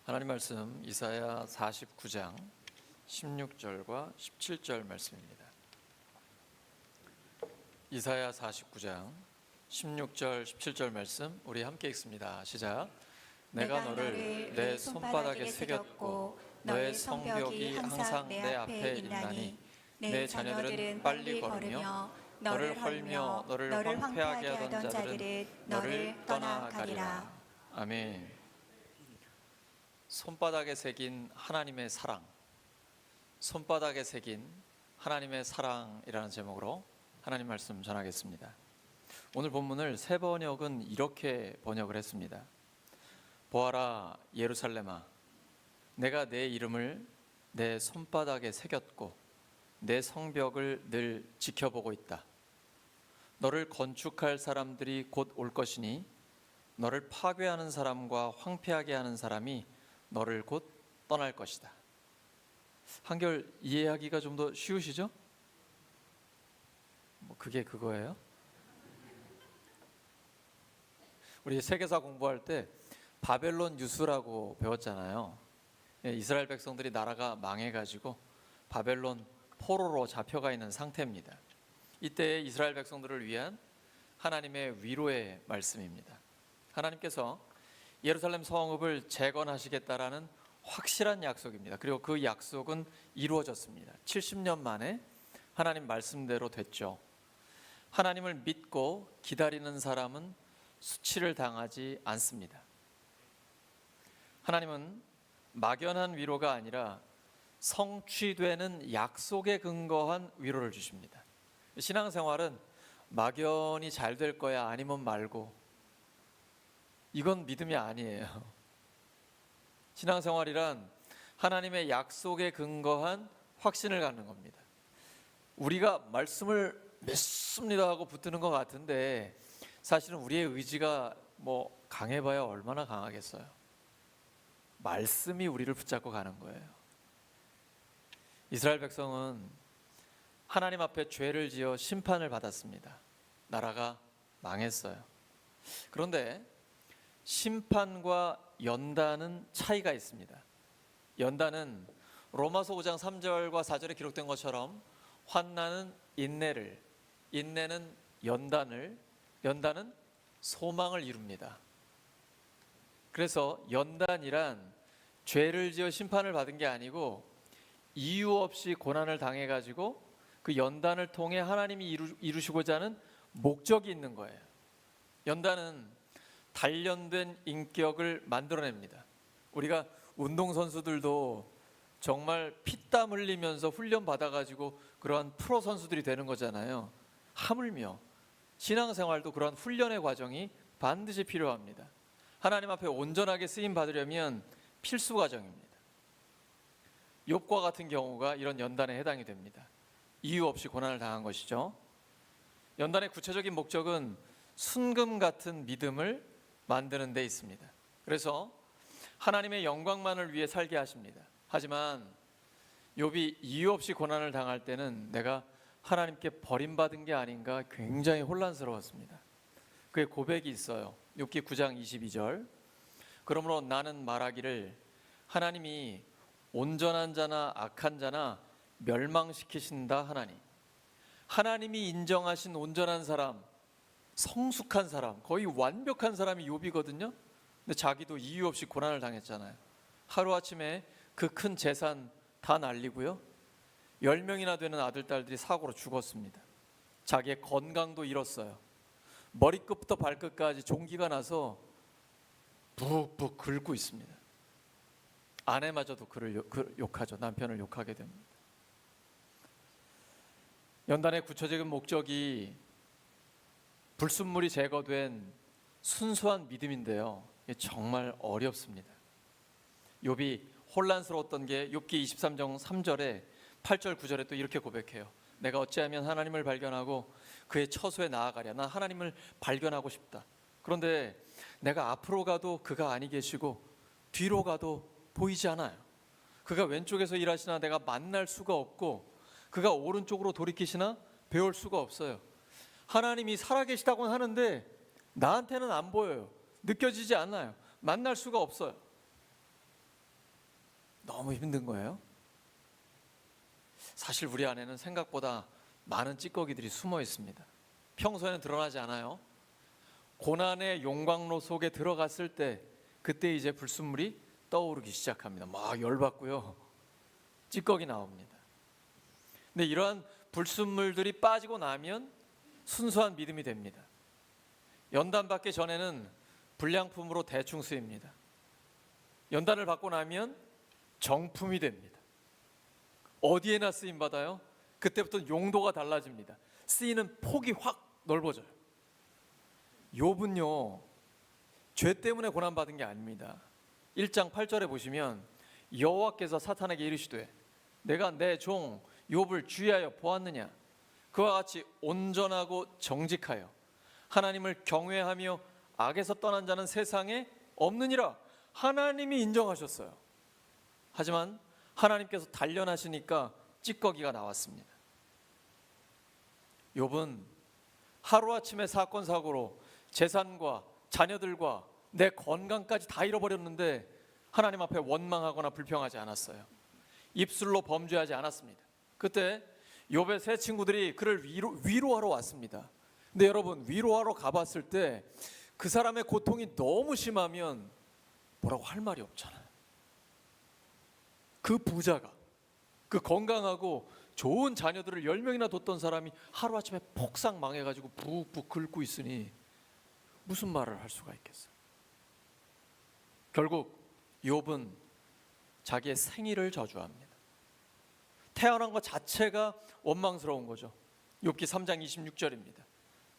하나님 말씀 이사야 49장 16절과 17절 말씀입니다. 이사야 49장 16절 17절 말씀 우리 함께 읽습니다. 시작. 내가 너를 내 손바닥에 새겼고 너의 성벽이 항상 내 앞에 있나니 내 자녀들은 빨리 걸으며 너를 헐며 너를 황폐하게 하던 자들은 너를 떠나가리라. 아멘. 손바닥에 새긴 하나님의 사랑, 손바닥에 새긴 하나님의 사랑이라는 제목으로 하나님 말씀 전하겠습니다. 오늘 본문을 새 번역은 이렇게 번역을 했습니다. 보아라 예루살렘아, 내가 내 이름을 내 손바닥에 새겼고 내 성벽을 늘 지켜보고 있다. 너를 건축할 사람들이 곧 올 것이니 너를 파괴하는 사람과 황폐하게 하는 사람이 너를 곧 떠날 것이다. 한결 이해하기가 좀 더 쉬우시죠? 그게 그거예요? 우리 세계사 공부할 때 바벨론 유수라고 배웠잖아요. 이스라엘 백성들이 나라가 망해가지고 바벨론 포로로 잡혀가 있는 상태입니다. 이때 이스라엘 백성들을 위한 하나님의 위로의 말씀입니다. 하나님께서 예루살렘 성읍을 재건하시겠다라는 확실한 약속입니다. 그리고 그 약속은 이루어졌습니다. 70년 만에 하나님 말씀대로 됐죠. 하나님을 믿고 기다리는 사람은 수치를 당하지 않습니다. 하나님은 막연한 위로가 아니라 성취되는 약속에 근거한 위로를 주십니다. 신앙생활은 막연히 잘 될 거야 아니면 말고, 이건 믿음이 아니에요. 신앙생활이란 하나님의 약속에 근거한 확신을 갖는 겁니다. 우리가 말씀을 믿습니다 하고 붙드는 것 같은데 사실은 우리의 의지가 강해봐야 얼마나 강하겠어요. 말씀이 우리를 붙잡고 가는 거예요. 이스라엘 백성은 하나님 앞에 죄를 지어 심판을 받았습니다. 나라가 망했어요. 그런데 심판과 연단은 차이가 있습니다. 연단은 로마서 5장 3절과 4절에 기록된 것처럼 환난은 인내를, 인내는 연단을, 연단은 소망을 이룹니다. 그래서 연단이란 죄를 지어 심판을 받은 게 아니고 이유 없이 고난을 당해가지고 그 연단을 통해 하나님이 이루시고자 하는 목적이 있는 거예요. 연단은 단련된 인격을 만들어냅니다. 우리가 운동선수들도 정말 피땀 흘리면서 훈련 받아가지고 그러한 프로 선수들이 되는 거잖아요. 하물며 신앙생활도 그러한 훈련의 과정이 반드시 필요합니다. 하나님 앞에 온전하게 쓰임 받으려면 필수 과정입니다. 욥과 같은 경우가 이런 연단에 해당이 됩니다. 이유 없이 고난을 당한 것이죠. 연단의 구체적인 목적은 순금 같은 믿음을 만드는 데 있습니다. 그래서 하나님의 영광만을 위해 살게 하십니다. 하지만 욥이 이유 없이 고난을 당할 때는 내가 하나님께 버림받은 게 아닌가 굉장히 혼란스러웠습니다. 그의 고백이 있어요. 욥기 9장 22절. 그러므로 나는 말하기를 하나님이 온전한 자나 악한 자나 멸망시키신다 하나니, 하나님이 인정하신 온전한 사람, 성숙한 사람, 거의 완벽한 사람이 욥이거든요. 근데 자기도 이유 없이 고난을 당했잖아요. 하루아침에 그 큰 재산 다 날리고요, 10명이나 되는 아들, 딸들이 사고로 죽었습니다. 자기의 건강도 잃었어요. 머리끝부터 발끝까지 종기가 나서 북북 긁고 있습니다. 아내마저도 그를 욕하죠. 남편을 욕하게 됩니다. 연단의 구체적인 목적이 불순물이 제거된 순수한 믿음인데요, 정말 어렵습니다. 욥이 혼란스러웠던 게 욥기 23장 3절에 8절 9절에 또 이렇게 고백해요. 내가 어찌하면 하나님을 발견하고 그의 처소에 나아가랴. 난 하나님을 발견하고 싶다. 그런데 내가 앞으로 가도 그가 아니 계시고 뒤로 가도 보이지 않아요. 그가 왼쪽에서 일하시나 내가 만날 수가 없고 그가 오른쪽으로 돌이키시나 배울 수가 없어요. 하나님이 살아계시다고는 하는데 나한테는 안 보여요. 느껴지지 않아요. 만날 수가 없어요. 너무 힘든 거예요. 사실 우리 안에는 생각보다 많은 찌꺼기들이 숨어 있습니다. 평소에는 드러나지 않아요. 고난의 용광로 속에 들어갔을 때 그때 이제 불순물이 떠오르기 시작합니다. 막 열받고요. 찌꺼기 나옵니다. 근데 이러한 불순물들이 빠지고 나면 순수한 믿음이 됩니다. 연단 받기 전에는 불량품으로 대충 쓰입니다. 연단을 받고 나면 정품이 됩니다. 어디에나 쓰임 받아요. 그때부터 용도가 달라집니다. 쓰이는 폭이 확 넓어져요. 욥은요, 죄 때문에 고난 받은 게 아닙니다. 1장 8절에 보시면 여호와께서 사탄에게 이르시되 내가 내 종 욥을 주의하여 보았느냐, 그와 같이 온전하고 정직하여 하나님을 경외하며 악에서 떠난 자는 세상에 없느니라. 하나님이 인정하셨어요. 하지만 하나님께서 단련하시니까 찌꺼기가 나왔습니다. 욥은 하루아침에 사건 사고로 재산과 자녀들과 내 건강까지 다 잃어버렸는데 하나님 앞에 원망하거나 불평하지 않았어요. 입술로 범죄하지 않았습니다. 그때 욥의 세 친구들이 그를 위로하러 왔습니다. 근데 여러분, 위로하러 가봤을 때 그 사람의 고통이 너무 심하면 뭐라고 할 말이 없잖아요. 그 부자가, 그 건강하고 좋은 자녀들을 10명이나 뒀던 사람이 하루아침에 폭삭 망해가지고 푹푹 긁고 있으니 무슨 말을 할 수가 있겠어요. 결국 욥은 자기의 생일을 저주합니다. 태어난 것 자체가 원망스러운 거죠. 욥기 3장 26절입니다.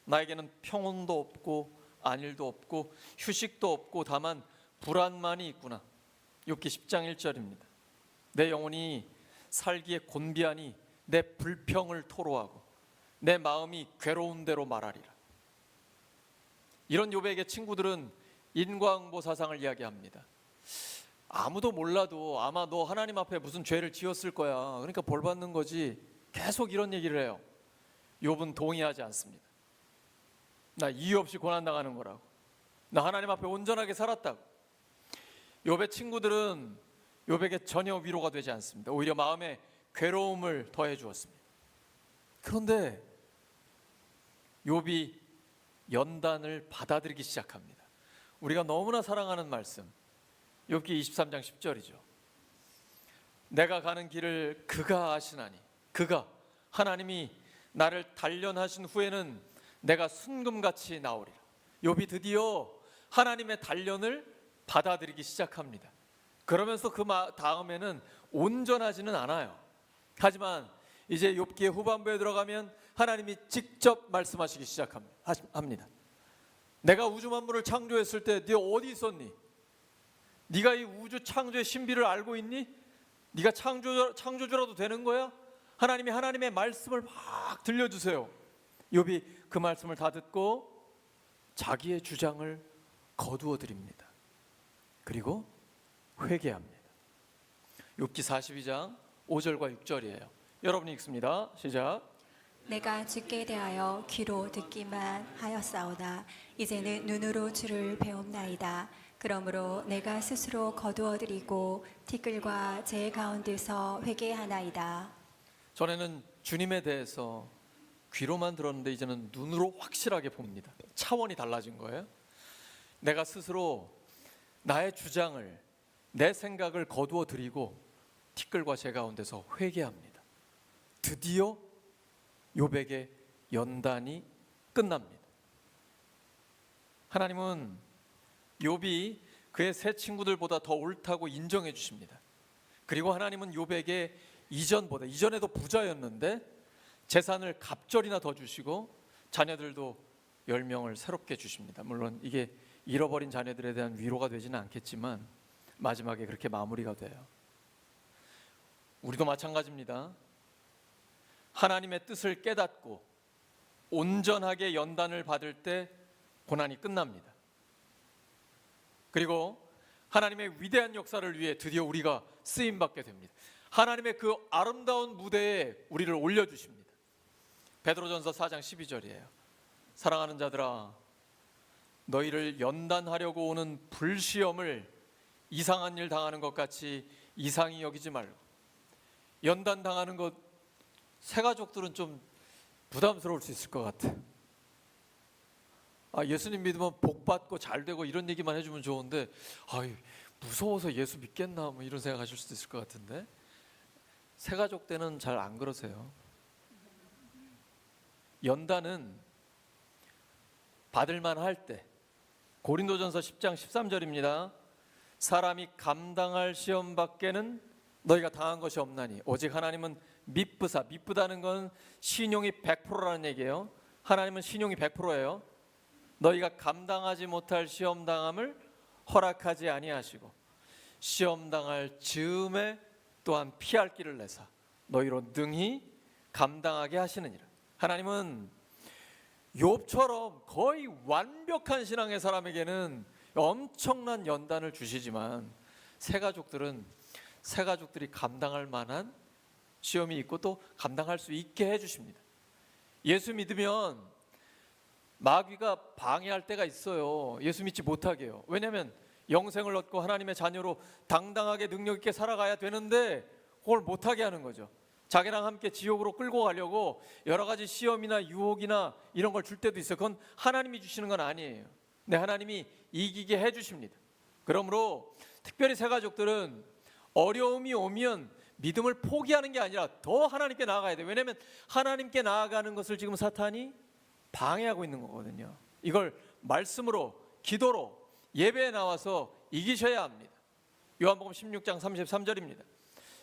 나에게는 평온도 없고 안일도 없고 휴식도 없고 다만 불안만이 있구나. 욥기 10장 1절입니다. 내 영혼이 살기에 곤비하니 내 불평을 토로하고 내 마음이 괴로운 대로 말하리라. 이런 욥에게 친구들은 인과응보 사상을 이야기합니다. 아무도 몰라도 아마 너 하나님 앞에 무슨 죄를 지었을 거야. 그러니까 벌 받는 거지. 계속 이런 얘기를 해요. 욥은 동의하지 않습니다. 나 이유 없이 고난당하는 거라고. 나 하나님 앞에 온전하게 살았다고. 욥의 친구들은 욥에게 전혀 위로가 되지 않습니다. 오히려 마음에 괴로움을 더해 주었습니다. 그런데 욥이 연단을 받아들이기 시작합니다. 우리가 너무나 사랑하는 말씀, 욥기 23장 10절이죠. 내가 가는 길을 그가 아시나니, 그가, 하나님이 나를 단련하신 후에는 내가 순금같이 나오리라. 욥이 드디어 하나님의 단련을 받아들이기 시작합니다. 그러면서 그 다음에는 온전하지는 않아요. 하지만 이제 욥기의 후반부에 들어가면 하나님이 직접 말씀하시기 시작합니다. 내가 우주 만물을 창조했을 때 네 어디 있었니? 네가 이 우주 창조의 신비를 알고 있니? 네가 창조주라도 되는 거야? 하나님이 하나님의 말씀을 막 들려주세요. 욥이 그 말씀을 다 듣고 자기의 주장을 거두어 드립니다. 그리고 회개합니다. 욥기 42장 5절과 6절이에요. 여러분이 읽습니다. 시작. 내가 주께 대하여 귀로 듣기만 하였사오나 이제는 눈으로 주를 배움나이다. 그러므로 내가 스스로 거두어드리고 티끌과 제 가운데서 회개하나이다. 전에는 주님에 대해서 귀로만 들었는데 이제는 눈으로 확실하게 봅니다. 차원이 달라진 거예요. 내가 스스로 나의 주장을, 내 생각을 거두어 드리고 티끌과 제 가운데서 회개합니다. 드디어 욥에게 연단이 끝납니다. 하나님은 욥이 그의 세 친구들보다 더 옳다고 인정해 주십니다. 그리고 하나님은 욥에게 이전에도 부자였는데 재산을 갑절이나 더 주시고 자녀들도 10명을 새롭게 주십니다. 물론 이게 잃어버린 자녀들에 대한 위로가 되지는 않겠지만 마지막에 그렇게 마무리가 돼요. 우리도 마찬가지입니다. 하나님의 뜻을 깨닫고 온전하게 연단을 받을 때 고난이 끝납니다. 그리고 하나님의 위대한 역사를 위해 드디어 우리가 쓰임받게 됩니다. 하나님의 그 아름다운 무대에 우리를 올려주십니다. 베드로전서 4장 12절이에요. 사랑하는 자들아, 너희를 연단하려고 오는 불시험을 이상한 일 당하는 것 같이 이상히 여기지 말고, 연단 당하는 것 새가족들은 좀 부담스러울 수 있을 것 같아. 예수님 믿으면 복 받고 잘 되고 이런 얘기만 해주면 좋은데, 무서워서 예수 믿겠나 뭐 이런 생각하실 수도 있을 것 같은데, 새가족 때는 잘 안 그러세요. 연단은 받을만 할 때, 고린도전서 10장 13절입니다. 사람이 감당할 시험 밖에는 너희가 당한 것이 없나니 오직 하나님은 미쁘다는 건 신용이 100%라는 얘기예요. 하나님은 신용이 100%예요. 너희가 감당하지 못할 시험 당함을 허락하지 아니하시고 시험 당할 즈음에 또한 피할 길을 내사 너희로 능히 감당하게 하시느니라. 하나님은 욥처럼 거의 완벽한 신앙의 사람에게는 엄청난 연단을 주시지만 새가족들이 감당할 만한 시험이 있고 또 감당할 수 있게 해주십니다. 예수 믿으면 마귀가 방해할 때가 있어요. 예수 믿지 못하게 해요. 왜냐하면 영생을 얻고 하나님의 자녀로 당당하게 능력 있게 살아가야 되는데 그걸 못하게 하는 거죠. 자기랑 함께 지옥으로 끌고 가려고 여러 가지 시험이나 유혹이나 이런 걸 줄 때도 있어요. 그건 하나님이 주시는 건 아니에요. 네, 하나님이 이기게 해주십니다. 그러므로 특별히 새가족들은 어려움이 오면 믿음을 포기하는 게 아니라 더 하나님께 나아가야 돼요. 왜냐하면 하나님께 나아가는 것을 지금 사탄이 방해하고 있는 거거든요. 이걸 말씀으로, 기도로, 예배에 나와서 이기셔야 합니다. 요한복음 16장 33절입니다.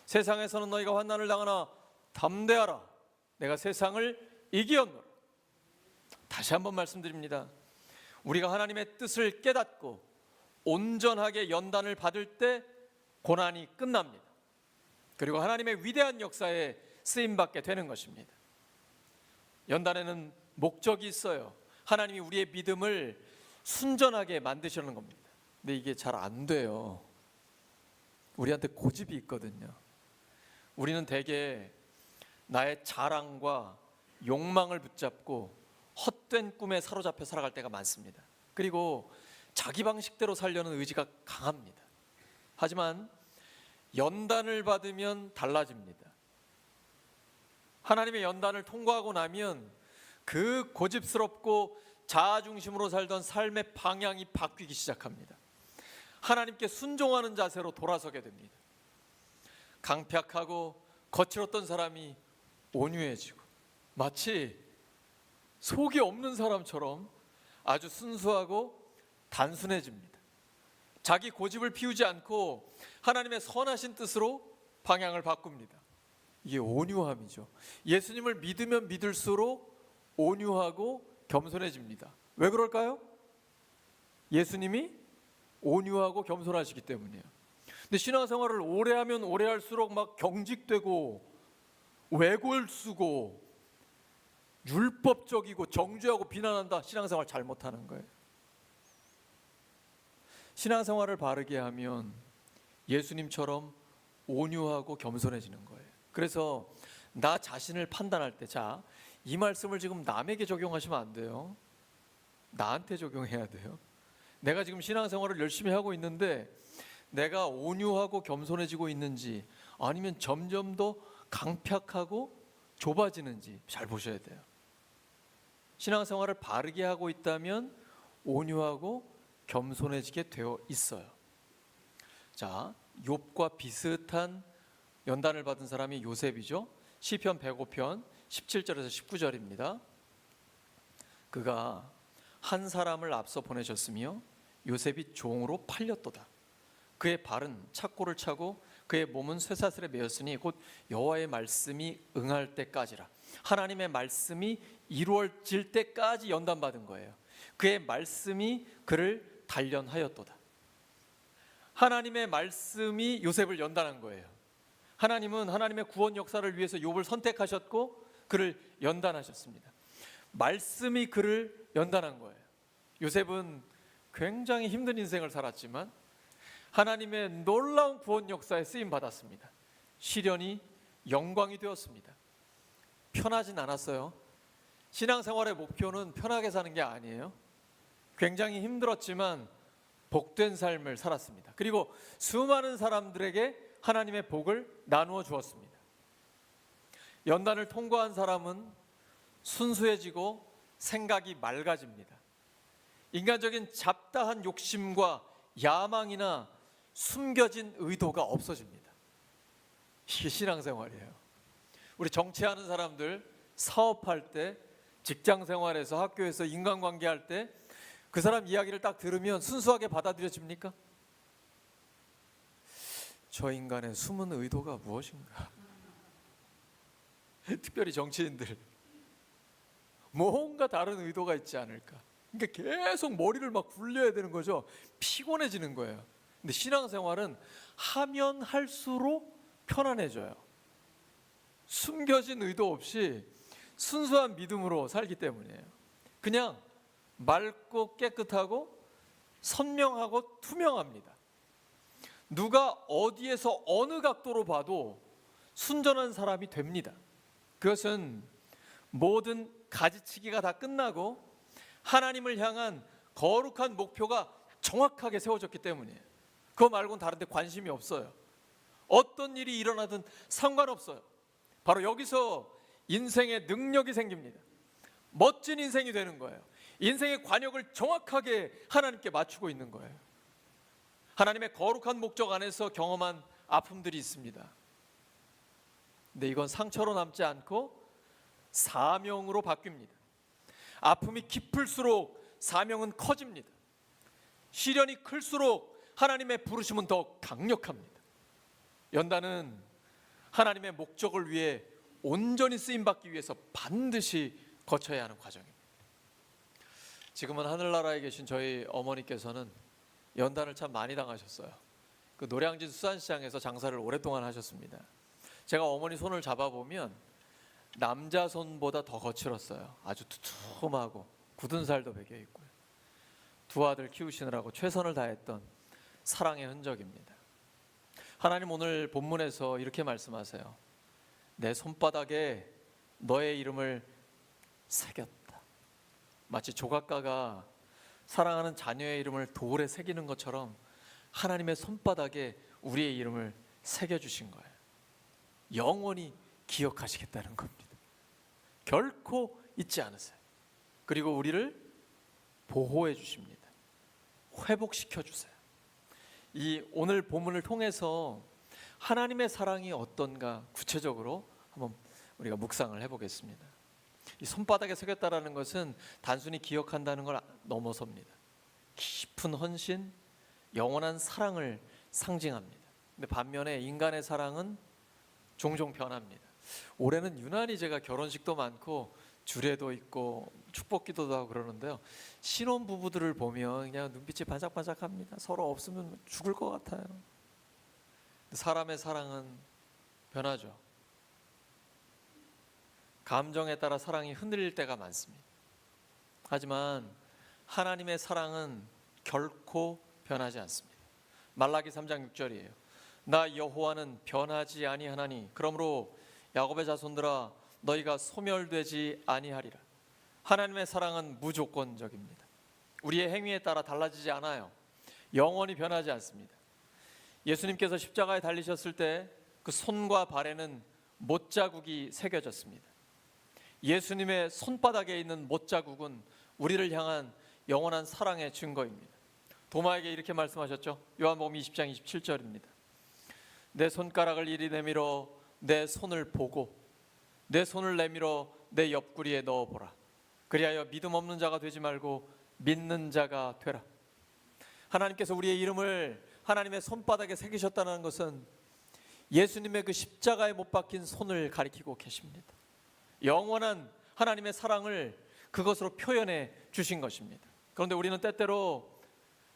세상에서는 너희가 환난을 당하나 담대하라. 내가 세상을 이기었노라. 다시 한번 말씀드립니다. 우리가 하나님의 뜻을 깨닫고 온전하게 연단을 받을 때 고난이 끝납니다. 그리고 하나님의 위대한 역사에 쓰임받게 되는 것입니다. 연단에는 목적이 있어요. 하나님이 우리의 믿음을 순전하게 만드시는 겁니다. 근데 이게 잘 안 돼요. 우리한테 고집이 있거든요. 우리는 대개 나의 자랑과 욕망을 붙잡고 헛된 꿈에 사로잡혀 살아갈 때가 많습니다. 그리고 자기 방식대로 살려는 의지가 강합니다. 하지만 연단을 받으면 달라집니다. 하나님의 연단을 통과하고 나면 그 고집스럽고 자아중심으로 살던 삶의 방향이 바뀌기 시작합니다. 하나님께 순종하는 자세로 돌아서게 됩니다. 강팍하고 거칠었던 사람이 온유해지고 마치 속이 없는 사람처럼 아주 순수하고 단순해집니다. 자기 고집을 피우지 않고 하나님의 선하신 뜻으로 방향을 바꿉니다. 이게 온유함이죠. 예수님을 믿으면 믿을수록 온유하고 겸손해집니다. 왜 그럴까요? 예수님이 온유하고 겸손하시기 때문이에요. 근데 신앙생활을 오래 하면 오래 할수록 막 경직되고 외골 쓰고 율법적이고 정죄하고 비난한다. 신앙생활 잘못하는 거예요. 신앙생활을 바르게 하면 예수님처럼 온유하고 겸손해지는 거예요. 그래서 나 자신을 판단할 때, 자, 이 말씀을 지금 남에게 적용하시면 안 돼요. 나한테 적용해야 돼요. 내가 지금 신앙생활을 열심히 하고 있는데 내가 온유하고 겸손해지고 있는지 아니면 점점 더 강팍하고 좁아지는지 잘 보셔야 돼요. 신앙생활을 바르게 하고 있다면 온유하고 겸손해지게 되어 있어요. 자, 욥과 비슷한 연단을 받은 사람이 요셉이죠. 시편 105편 17절에서 19절입니다. 그가 한 사람을 앞서 보내셨으며 요셉이 종으로 팔렸도다. 그의 발은 착고를 차고 그의 몸은 쇠사슬에 매였으니 곧 여호와의 말씀이 응할 때까지라. 하나님의 말씀이 이루어질 때까지 연단받은 거예요. 그의 말씀이 그를 단련하였도다. 하나님의 말씀이 요셉을 연단한 거예요. 하나님은 하나님의 구원 역사를 위해서 욥을 선택하셨고 그를 연단하셨습니다. 말씀이 그를 연단한 거예요. 요셉은 굉장히 힘든 인생을 살았지만 하나님의 놀라운 구원 역사에 쓰임 받았습니다. 시련이 영광이 되었습니다. 편하진 않았어요. 신앙생활의 목표는 편하게 사는 게 아니에요. 굉장히 힘들었지만 복된 삶을 살았습니다. 그리고 수많은 사람들에게 하나님의 복을 나누어 주었습니다. 연단을 통과한 사람은 순수해지고 생각이 맑아집니다. 인간적인 잡다한 욕심과 야망이나 숨겨진 의도가 없어집니다. 이게 신앙생활이에요. 우리 정치하는 사람들 사업할 때, 직장 생활에서, 학교에서 인간관계할 때 그 사람 이야기를 딱 들으면 순수하게 받아들여집니까? 저 인간의 숨은 의도가 무엇인가? 특별히 정치인들 뭔가 다른 의도가 있지 않을까? 그러니까 계속 머리를 막 굴려야 되는 거죠. 피곤해지는 거예요. 근데 신앙생활은 하면 할수록 편안해져요. 숨겨진 의도 없이 순수한 믿음으로 살기 때문이에요. 그냥 맑고 깨끗하고 선명하고 투명합니다. 누가 어디에서 어느 각도로 봐도 순전한 사람이 됩니다. 그것은 모든 가지치기가 다 끝나고 하나님을 향한 거룩한 목표가 정확하게 세워졌기 때문이에요. 그거 말고는 다른 데 관심이 없어요. 어떤 일이 일어나든 상관없어요. 바로 여기서 인생의 능력이 생깁니다. 멋진 인생이 되는 거예요. 인생의 관역을 정확하게 하나님께 맞추고 있는 거예요. 하나님의 거룩한 목적 안에서 경험한 아픔들이 있습니다. 근데 이건 상처로 남지 않고 사명으로 바뀝니다. 아픔이 깊을수록 사명은 커집니다. 시련이 클수록 하나님의 부르심은 더 강력합니다. 연단은 하나님의 목적을 위해 온전히 쓰임받기 위해서 반드시 거쳐야 하는 과정입니다. 지금은 하늘나라에 계신 저희 어머니께서는 연단을 참 많이 당하셨어요. 그 노량진 수산시장에서 장사를 오랫동안 하셨습니다. 제가 어머니 손을 잡아보면 남자 손보다 더 거칠었어요. 아주 두툼하고 굳은 살도 배겨 있고요. 두 아들 키우시느라고 최선을 다했던 사랑의 흔적입니다. 하나님 오늘 본문에서 이렇게 말씀하세요. 내 손바닥에 너의 이름을 새겼다. 마치 조각가가 사랑하는 자녀의 이름을 돌에 새기는 것처럼 하나님의 손바닥에 우리의 이름을 새겨주신 거예요. 영원히 기억하시겠다는 겁니다. 결코 잊지 않으세요. 그리고 우리를 보호해 주십니다. 회복시켜 주세요. 이 오늘 본문을 통해서 하나님의 사랑이 어떤가 구체적으로 한번 우리가 묵상을 해보겠습니다. 이 손바닥에 새겼다라는 것은 단순히 기억한다는 걸 넘어섭니다. 깊은 헌신, 영원한 사랑을 상징합니다. 근데 반면에 인간의 사랑은 종종 변합니다. 올해는 유난히 제가 결혼식도 많고 주례도 있고 축복기도도 하고 그러는데요. 신혼 부부들을 보면 그냥 눈빛이 반짝반짝합니다. 서로 없으면 죽을 것 같아요. 사람의 사랑은 변하죠. 감정에 따라 사랑이 흔들릴 때가 많습니다. 하지만 하나님의 사랑은 결코 변하지 않습니다. 말라기 3장 6절이에요. 나 여호와는 변하지 아니하나니 그러므로 야곱의 자손들아 너희가 소멸되지 아니하리라. 하나님의 사랑은 무조건적입니다. 우리의 행위에 따라 달라지지 않아요. 영원히 변하지 않습니다. 예수님께서 십자가에 달리셨을 때 그 손과 발에는 못자국이 새겨졌습니다. 예수님의 손바닥에 있는 못자국은 우리를 향한 영원한 사랑의 증거입니다. 도마에게 이렇게 말씀하셨죠. 요한복음 20장 27절입니다. 내 손가락을 이리 내밀어 내 손을 보고 내 손을 내밀어 내 옆구리에 넣어보라. 그리하여 믿음 없는 자가 되지 말고 믿는 자가 되라. 하나님께서 우리의 이름을 하나님의 손바닥에 새기셨다는 것은 예수님의 그 십자가에 못 박힌 손을 가리키고 계십니다. 영원한 하나님의 사랑을 그것으로 표현해 주신 것입니다. 그런데 우리는 때때로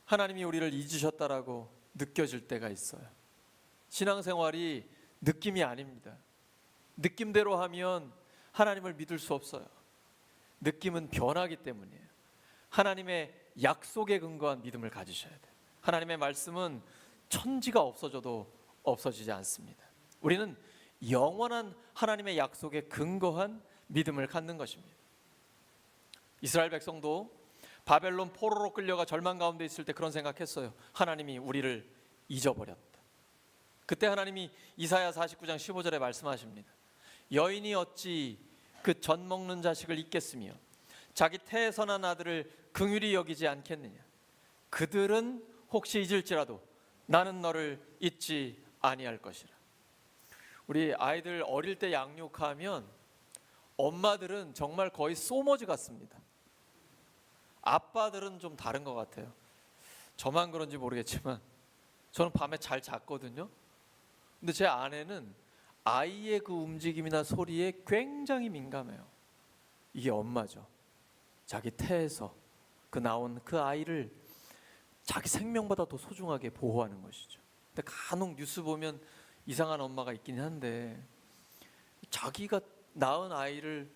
하나님이 우리를 잊으셨다라고 느껴질 때가 있어요. 신앙생활이 느낌이 아닙니다. 느낌대로 하면 하나님을 믿을 수 없어요. 느낌은 변하기 때문이에요. 하나님의 약속에 근거한 믿음을 가지셔야 돼요. 하나님의 말씀은 천지가 없어져도 없어지지 않습니다. 우리는 영원한 하나님의 약속에 근거한 믿음을 갖는 것입니다. 이스라엘 백성도 바벨론 포로로 끌려가 절망 가운데 있을 때 그런 생각했어요. 하나님이 우리를 잊어버렸다. 그때 하나님이 이사야 49장 15절에 말씀하십니다. 여인이 어찌 그 젖 먹는 자식을 잊겠으며 자기 태에서 난 아들을 긍휼히 여기지 않겠느냐. 그들은 혹시 잊을지라도 나는 너를 잊지 아니할 것이라. 우리 아이들 어릴 때 양육하면 엄마들은 정말 거의 소머즈 같습니다. 아빠들은 좀 다른 것 같아요. 저만 그런지 모르겠지만 저는 밤에 잘 잤거든요. 근데 제 아내는 아이의 그 움직임이나 소리에 굉장히 민감해요. 이게 엄마죠. 자기 태에서 나온 그 아이를 자기 생명보다 더 소중하게 보호하는 것이죠. 근데 간혹 뉴스 보면 이상한 엄마가 있긴 한데 자기가 낳은 아이를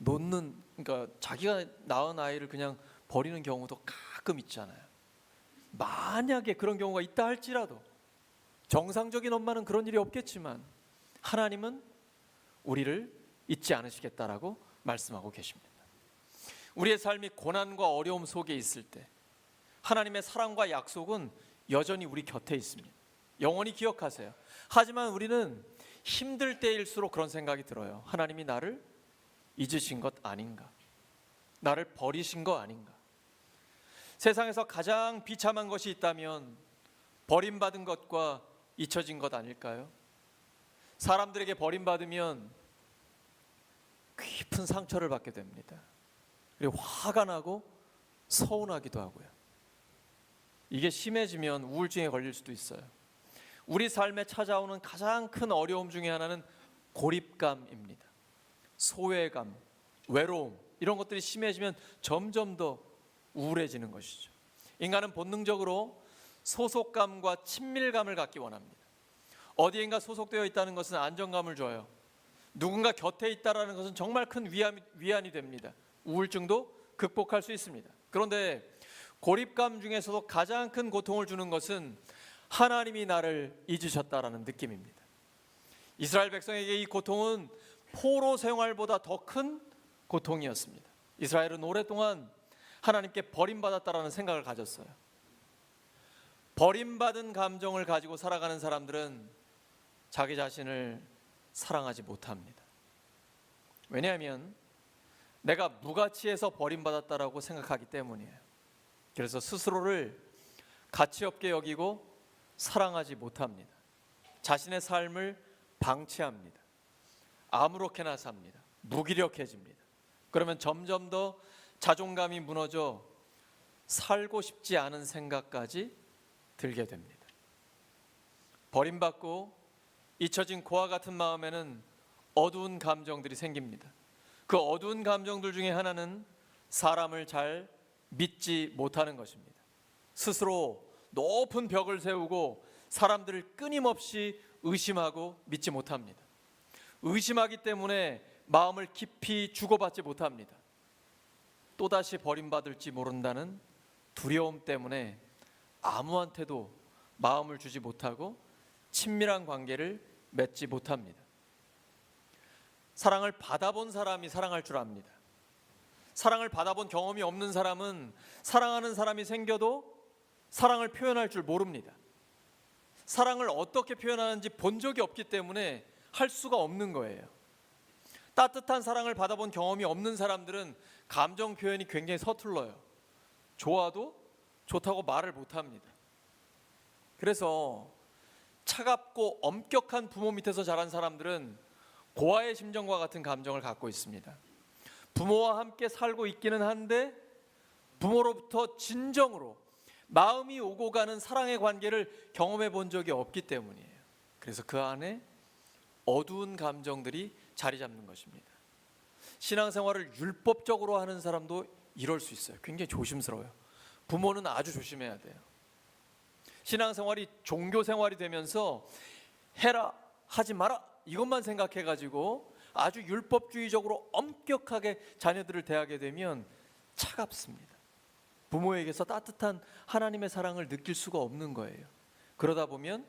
그러니까 자기가 낳은 아이를 그냥 버리는 경우도 가끔 있잖아요. 만약에 그런 경우가 있다 할지라도 정상적인 엄마는 그런 일이 없겠지만 하나님은 우리를 잊지 않으시겠다라고 말씀하고 계십니다. 우리의 삶이 고난과 어려움 속에 있을 때 하나님의 사랑과 약속은 여전히 우리 곁에 있습니다. 영원히 기억하세요. 하지만 우리는 힘들 때일수록 그런 생각이 들어요. 하나님이 나를 잊으신 것 아닌가? 나를 버리신 거 아닌가? 세상에서 가장 비참한 것이 있다면 버림받은 것과 잊혀진 것 아닐까요? 사람들에게 버림받으면 깊은 상처를 받게 됩니다. 그리고 화가 나고 서운하기도 하고요. 이게 심해지면 우울증에 걸릴 수도 있어요. 우리 삶에 찾아오는 가장 큰 어려움 중에 하나는 고립감입니다. 소외감, 외로움, 이런 것들이 심해지면 점점 더 우울해지는 것이죠. 인간은 본능적으로 소속감과 친밀감을 갖기 원합니다. 어디엔가 소속되어 있다는 것은 안정감을 줘요. 누군가 곁에 있다는 것은 정말 큰 위안이 됩니다. 우울증도 극복할 수 있습니다. 그런데 고립감 중에서도 가장 큰 고통을 주는 것은 하나님이 나를 잊으셨다라는 느낌입니다. 이스라엘 백성에게 이 고통은 포로 생활보다 더 큰 고통이었습니다. 이스라엘은 오랫동안 하나님께 버림받았다라는 생각을 가졌어요. 버림받은 감정을 가지고 살아가는 사람들은 자기 자신을 사랑하지 못합니다. 왜냐하면 내가 무가치해서 버림받았다라고 생각하기 때문이에요. 그래서 스스로를 가치 없게 여기고 사랑하지 못합니다. 자신의 삶을 방치합니다. 아무렇게나 삽니다. 무기력해집니다. 그러면 점점 더 자존감이 무너져 살고 싶지 않은 생각까지 들게 됩니다. 버림받고 잊혀진 고와 같은 마음에는 어두운 감정들이 생깁니다. 그 어두운 감정들 중에 하나는 사람을 잘 믿지 못하는 것입니다. 스스로 높은 벽을 세우고 사람들을 끊임없이 의심하고 믿지 못합니다. 의심하기 때문에 마음을 깊이 주고받지 못합니다. 또다시 버림받을지 모른다는 두려움 때문에 아무한테도 마음을 주지 못하고 친밀한 관계를 맺지 못합니다. 사랑을 받아본 사람이 사랑할 줄 압니다. 사랑을 받아본 경험이 없는 사람은 사랑하는 사람이 생겨도 사랑을 표현할 줄 모릅니다. 사랑을 어떻게 표현하는지 본 적이 없기 때문에 할 수가 없는 거예요. 따뜻한 사랑을 받아본 경험이 없는 사람들은 감정 표현이 굉장히 서툴러요. 좋아도 좋다고 말을 못합니다. 그래서 차갑고 엄격한 부모 밑에서 자란 사람들은 고아의 심정과 같은 감정을 갖고 있습니다. 부모와 함께 살고 있기는 한데 부모로부터 진정으로 마음이 오고 가는 사랑의 관계를 경험해 본 적이 없기 때문이에요. 그래서 그 안에 어두운 감정들이 자리 잡는 것입니다. 신앙생활을 율법적으로 하는 사람도 이럴 수 있어요. 굉장히 조심스러워요. 부모는 아주 조심해야 돼요. 신앙생활이 종교생활이 되면서 해라 하지 마라 이것만 생각해가지고 아주 율법주의적으로 엄격하게 자녀들을 대하게 되면 차갑습니다. 부모에게서 따뜻한 하나님의 사랑을 느낄 수가 없는 거예요. 그러다 보면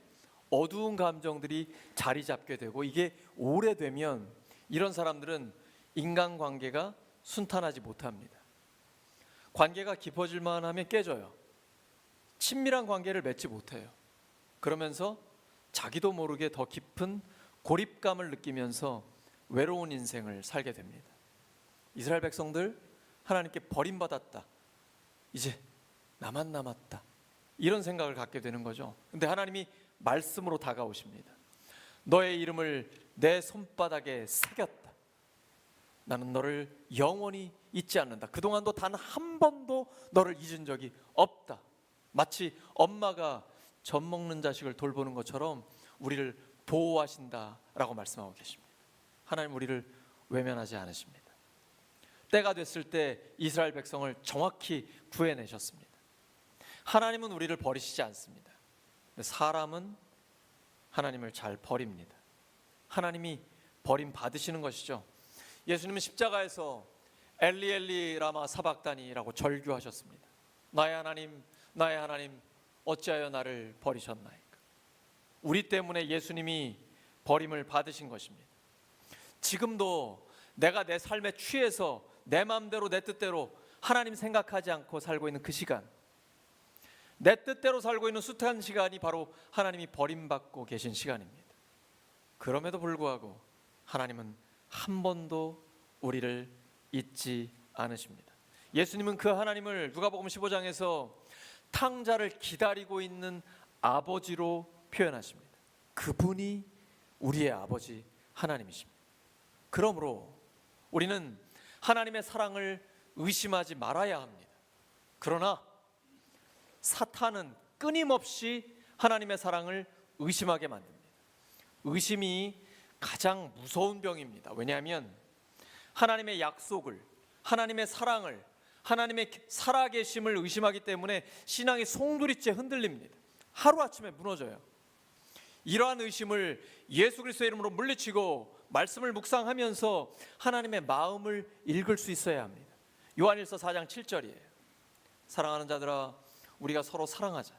어두운 감정들이 자리 잡게 되고 이게 오래되면 이런 사람들은 인간관계가 순탄하지 못합니다. 관계가 깊어질만 하면 깨져요. 친밀한 관계를 맺지 못해요. 그러면서 자기도 모르게 더 깊은 고립감을 느끼면서 외로운 인생을 살게 됩니다. 이스라엘 백성들, 하나님께 버림받았다, 이제 나만 남았다, 이런 생각을 갖게 되는 거죠. 근데 하나님이 말씀으로 다가오십니다. 너의 이름을 내 손바닥에 새겼다. 나는 너를 영원히 잊지 않는다. 그동안도 단 한 번도 너를 잊은 적이 없다. 마치 엄마가 젖 먹는 자식을 돌보는 것처럼 우리를 보호하신다라고 말씀하고 계십니다. 하나님 우리를 외면하지 않으십니다. 때가 됐을 때 이스라엘 백성을 정확히 구해내셨습니다. 하나님은 우리를 버리시지 않습니다. 근데 사람은 하나님을 잘 버립니다. 하나님이 버림 받으시는 것이죠. 예수님은 십자가에서 엘리 엘리 라마 사박다니라고 절규하셨습니다. 나의 하나님 어찌하여 나를 버리셨나이까. 우리 때문에 예수님이 버림을 받으신 것입니다. 지금도 내가 내 삶에 취해서 내 마음대로 내 뜻대로 하나님 생각하지 않고 살고 있는 그 시간, 내 뜻대로 살고 있는 숱한 시간이 바로 하나님이 버림받고 계신 시간입니다. 그럼에도 불구하고 하나님은 한 번도 우리를 잊지 않으십니다. 예수님은 그 하나님을 누가복음 15장에서 탕자를 기다리고 있는 아버지로 표현하십니다. 그분이 우리의 아버지 하나님이십니다. 그러므로 우리는 하나님의 사랑을 의심하지 말아야 합니다. 그러나 사탄은 끊임없이 하나님의 사랑을 의심하게 만듭니다. 의심이 가장 무서운 병입니다. 왜냐하면 하나님의 약속을, 하나님의 사랑을, 하나님의 살아계심을 의심하기 때문에 신앙이 송두리째 흔들립니다. 하루아침에 무너져요. 이러한 의심을 예수 그리스도의 이름으로 물리치고 말씀을 묵상하면서 하나님의 마음을 읽을 수 있어야 합니다. 요한일서 4장 7절이에요. 사랑하는 자들아, 우리가 서로 사랑하자.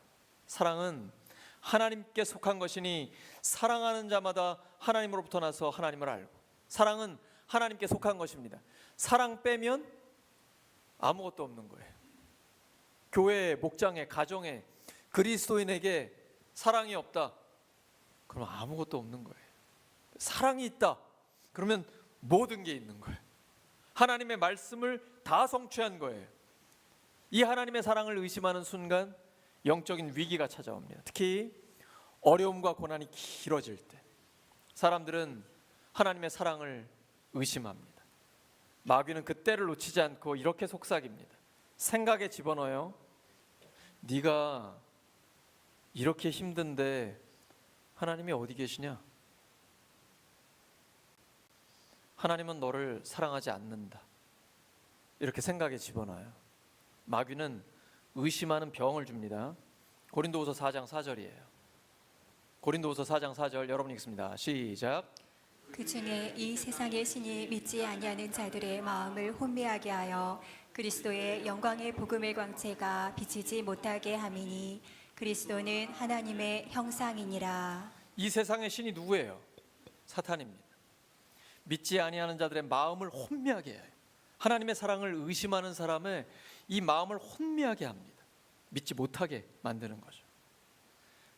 사랑은 하나님께 속한 것이니 사랑하는 자마다 하나님으로부터 나서 하나님을 알고, 사랑은 하나님께 속한 것입니다. 사랑 빼면 아무것도 없는 거예요. 교회에, 목장에, 가정에 그리스도인에게 사랑이 없다, 그럼 아무것도 없는 거예요. 사랑이 있다, 그러면 모든 게 있는 거예요. 하나님의 말씀을 다 성취한 거예요. 이 하나님의 사랑을 의심하는 순간 영적인 위기가 찾아옵니다. 특히 어려움과 고난이 길어질 때 사람들은 하나님의 사랑을 의심합니다. 마귀는 그 때를 놓치지 않고 이렇게 속삭입니다. 생각에 집어넣어요. 네가 이렇게 힘든데 하나님이 어디 계시냐? 하나님은 너를 사랑하지 않는다. 이렇게 생각에 집어넣어요. 마귀는 의심하는 병을 줍니다. 고린도후서 4장 4절이에요. 고린도후서 4장 4절 여러분 읽습니다. 시작. 그 중에 이 세상의 신이 믿지 아니하는 자들의 마음을 혼미하게 하여 그리스도의 영광의 복음의 광채가 비치지 못하게 함이니 그리스도는 하나님의 형상이니라. 이 세상의 신이 누구예요? 사탄입니다. 믿지 아니하는 자들의 마음을 혼미하게 해요. 하나님의 사랑을 의심하는 사람의 이 마음을 혼미하게 합니다. 믿지 못하게 만드는 거죠.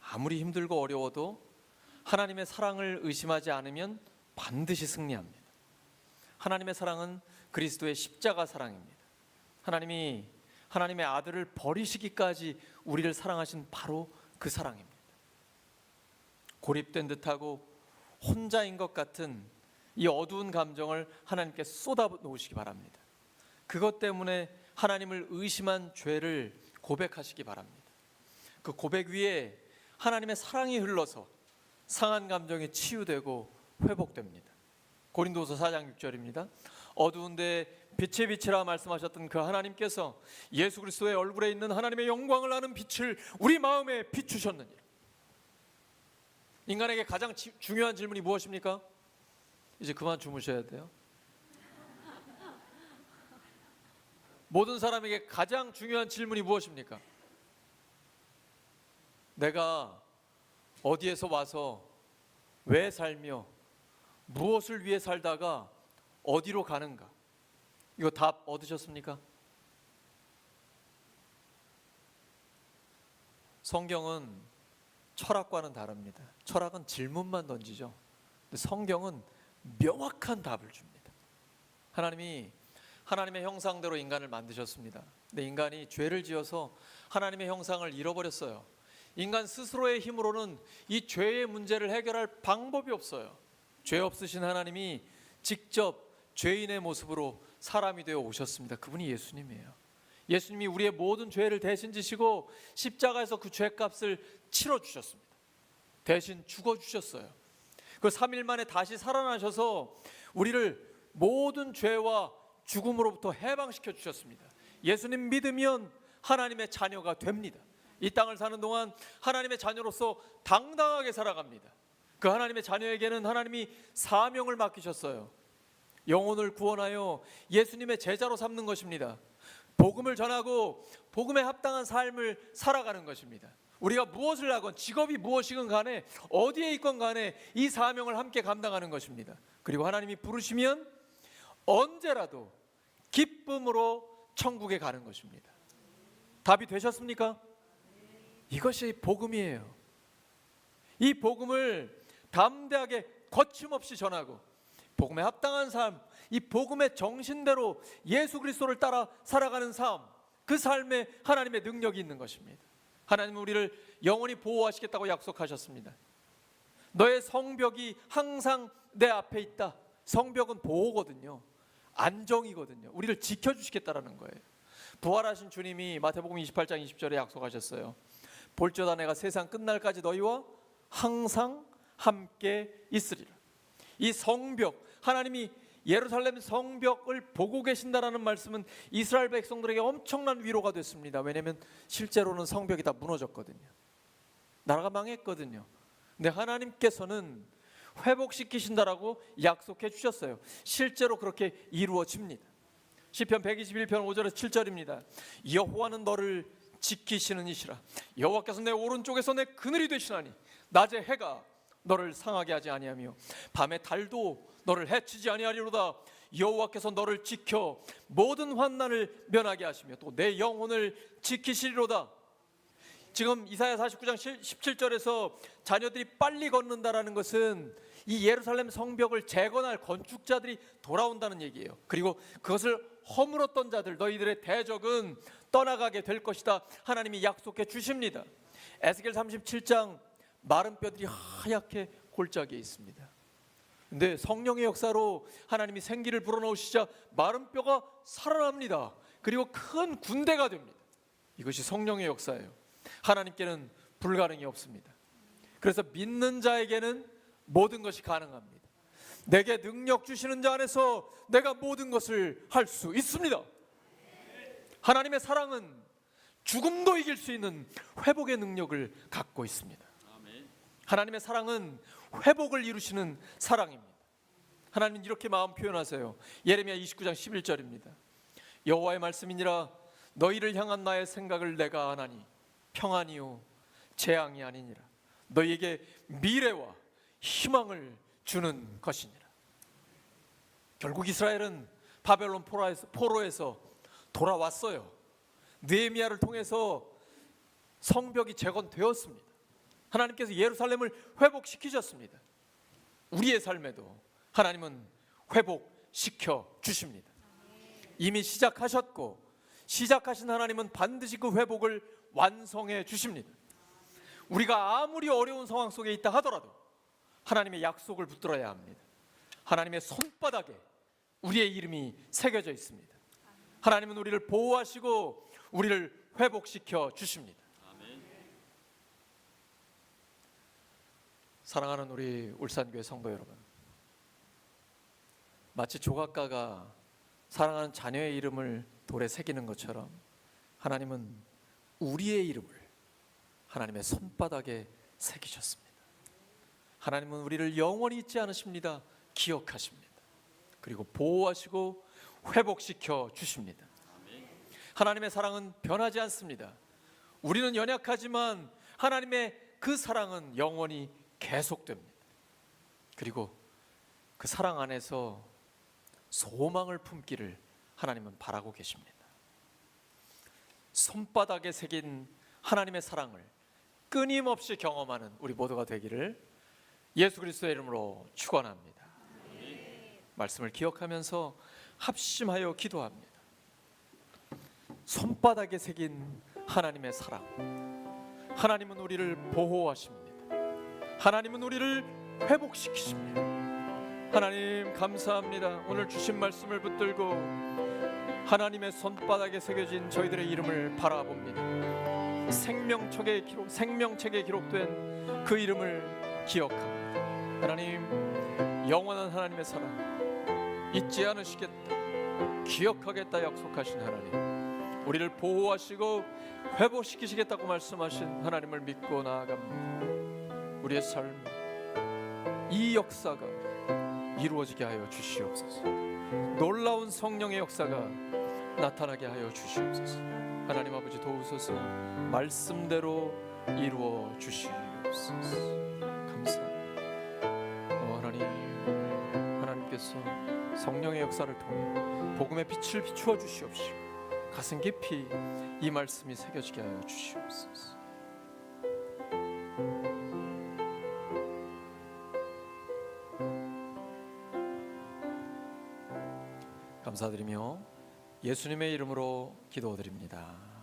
아무리 힘들고 어려워도 하나님의 사랑을 의심하지 않으면 반드시 승리합니다. 하나님의 사랑은 그리스도의 십자가 사랑입니다. 하나님이 하나님의 아들을 버리시기까지 우리를 사랑하신 바로 그 사랑입니다. 고립된 듯하고 혼자인 것 같은 이 어두운 감정을 하나님께 쏟아 놓으시기 바랍니다. 그것 때문에 하나님을 의심한 죄를 고백하시기 바랍니다. 그 고백 위에 하나님의 사랑이 흘러서 상한 감정이 치유되고 회복됩니다. 고린도후서 4장 6절입니다. 어두운데 빛의 빛이라 말씀하셨던 그 하나님께서 예수 그리스도의 얼굴에 있는 하나님의 영광을 아는 빛을 우리 마음에 비추셨느니라. 인간에게 가장 중요한 질문이 무엇입니까? 이제 그만 주무셔야 돼요. 모든 사람에게 가장 중요한 질문이 무엇입니까? 내가 어디에서 와서 왜 살며 무엇을 위해 살다가 어디로 가는가? 이거 답 얻으셨습니까? 성경은 철학과는 다릅니다. 철학은 질문만 던지죠. 근데 성경은 명확한 답을 줍니다. 하나님이 하나님의 형상대로 인간을 만드셨습니다. 근데 인간이 죄를 지어서 하나님의 형상을 잃어버렸어요. 인간 스스로의 힘으로는 이 죄의 문제를 해결할 방법이 없어요. 죄 없으신 하나님이 직접 죄인의 모습으로 사람이 되어 오셨습니다. 그분이 예수님이에요. 예수님이 우리의 모든 죄를 대신 지시고 십자가에서 그 죄값을 치러주셨습니다. 대신 죽어주셨어요. 그 3일 만에 다시 살아나셔서 우리를 모든 죄와 죽음으로부터 해방시켜 주셨습니다. 예수님 믿으면 하나님의 자녀가 됩니다. 이 땅을 사는 동안 하나님의 자녀로서 당당하게 살아갑니다. 그 하나님의 자녀에게는 하나님이 사명을 맡기셨어요. 영혼을 구원하여 예수님의 제자로 삼는 것입니다. 복음을 전하고 복음에 합당한 삶을 살아가는 것입니다. 우리가 무엇을 하건 직업이 무엇이건 간에 어디에 있건 간에 이 사명을 함께 감당하는 것입니다. 그리고 하나님이 부르시면 언제라도 기쁨으로 천국에 가는 것입니다. 답이 되셨습니까? 이것이 복음이에요. 이 복음을 담대하게 거침없이 전하고 복음에 합당한 삶, 이 복음의 정신대로 예수 그리스도를 따라 살아가는 삶, 그 삶에 하나님의 능력이 있는 것입니다. 하나님은 우리를 영원히 보호하시겠다고 약속하셨습니다. 너의 성벽이 항상 내 앞에 있다. 성벽은 보호거든요. 안정이거든요. 우리를 지켜주시겠다라는 거예요. 부활하신 주님이 마태복음 28장 20절에 약속하셨어요. 볼지어다 내가 세상 끝날까지 너희와 항상 함께 있으리라. 이 성벽, 하나님이 예루살렘 성벽을 보고 계신다라는 말씀은 이스라엘 백성들에게 엄청난 위로가 됐습니다. 왜냐하면 실제로는 성벽이 다 무너졌거든요. 나라가 망했거든요. 근데 하나님께서는 회복시키신다라고 약속해 주셨어요. 실제로 그렇게 이루어집니다. 시편 121편 5절에서 7절입니다. 여호와는 너를 지키시는 이시라. 여호와께서 내 오른쪽에서 내 그늘이 되시나니 낮에 해가 너를 상하게 하지 아니하며 밤에 달도 너를 해치지 아니하리로다. 여호와께서 너를 지켜 모든 환난을 면하게 하시며 또 내 영혼을 지키시리로다. 지금 이사야 49장 17절에서 자녀들이 빨리 걷는다라는 것은 이 예루살렘 성벽을 재건할 건축자들이 돌아온다는 얘기예요. 그리고 그것을 허물었던 자들, 너희들의 대적은 떠나가게 될 것이다. 하나님이 약속해 주십니다. 에스겔 37장 마른 뼈들이 하얗게 골짜기에 있습니다. 근데 성령의 역사로 하나님이 생기를 불어넣으시자 마른 뼈가 살아납니다. 그리고 큰 군대가 됩니다. 이것이 성령의 역사예요. 하나님께는 불가능이 없습니다. 그래서 믿는 자에게는 모든 것이 가능합니다. 내게 능력 주시는 자 안에서 내가 모든 것을 할 수 있습니다. 하나님의 사랑은 죽음도 이길 수 있는 회복의 능력을 갖고 있습니다. 하나님의 사랑은 회복을 이루시는 사랑입니다. 하나님은 이렇게 마음 표현하세요. 예레미야 29장 11절입니다. 여호와의 말씀이니라 너희를 향한 나의 생각을 내가 아나니 평안이요 재앙이 아니니라. 너희에게 미래와 희망을 주는 것이니라. 결국 이스라엘은 바벨론 포로에서 돌아왔어요. 느헤미야를 통해서 성벽이 재건되었습니다. 하나님께서 예루살렘을 회복시키셨습니다. 우리의 삶에도 하나님은 회복시켜 주십니다. 이미 시작하셨고 시작하신 하나님은 반드시 그 회복을 완성해 주십니다. 우리가 아무리 어려운 상황 속에 있다 하더라도 하나님의 약속을 붙들어야 합니다. 하나님의 손바닥에 우리의 이름이 새겨져 있습니다. 하나님은 우리를 보호하시고 우리를 회복시켜 주십니다. 사랑하는 우리 울산교회 성도 여러분, 마치 조각가가 사랑하는 자녀의 이름을 돌에 새기는 것처럼 하나님은 우리의 이름을 하나님의 손바닥에 새기셨습니다. 하나님은 우리를 영원히 잊지 않으십니다. 기억하십니다. 그리고 보호하시고 회복시켜 주십니다. 하나님의 사랑은 변하지 않습니다. 우리는 연약하지만 하나님의 그 사랑은 영원히 계속됩니다. 그리고 그 사랑 안에서 소망을 품기를 하나님은 바라고 계십니다. 손바닥에 새긴 하나님의 사랑을 끊임없이 경험하는 우리 모두가 되기를 예수 그리스도의 이름으로 축원합니다. 말씀을 기억하면서 합심하여 기도합니다. 손바닥에 새긴 하나님의 사랑, 하나님은 우리를 보호하십니다. 하나님은 우리를 회복시키십니다. 하나님 감사합니다. 오늘 주신 말씀을 붙들고 하나님의 손바닥에 새겨진 저희들의 이름을 바라봅니다. 생명책에 기록된 그 이름을 기억합니다. 하나님, 영원한 하나님의 사랑 잊지 않으시겠다, 기억하겠다 약속하신 하나님, 우리를 보호하시고 회복시키시겠다고 말씀하신 하나님을 믿고 나아갑니다. 우리의 삶, 이 역사가 이루어지게 하여 주시옵소서. 놀라운 성령의 역사가 나타나게 하여 주시옵소서. 하나님 아버지 도우소서. 말씀대로 이루어 주시옵소서. 감사합니다. 하나님께서 성령의 역사를 통해 복음의 빛을 비추어 주시옵시고 가슴 깊이 이 말씀이 새겨지게 하여 주시옵소서. 감사드리며 예수님의 이름으로 기도드립니다.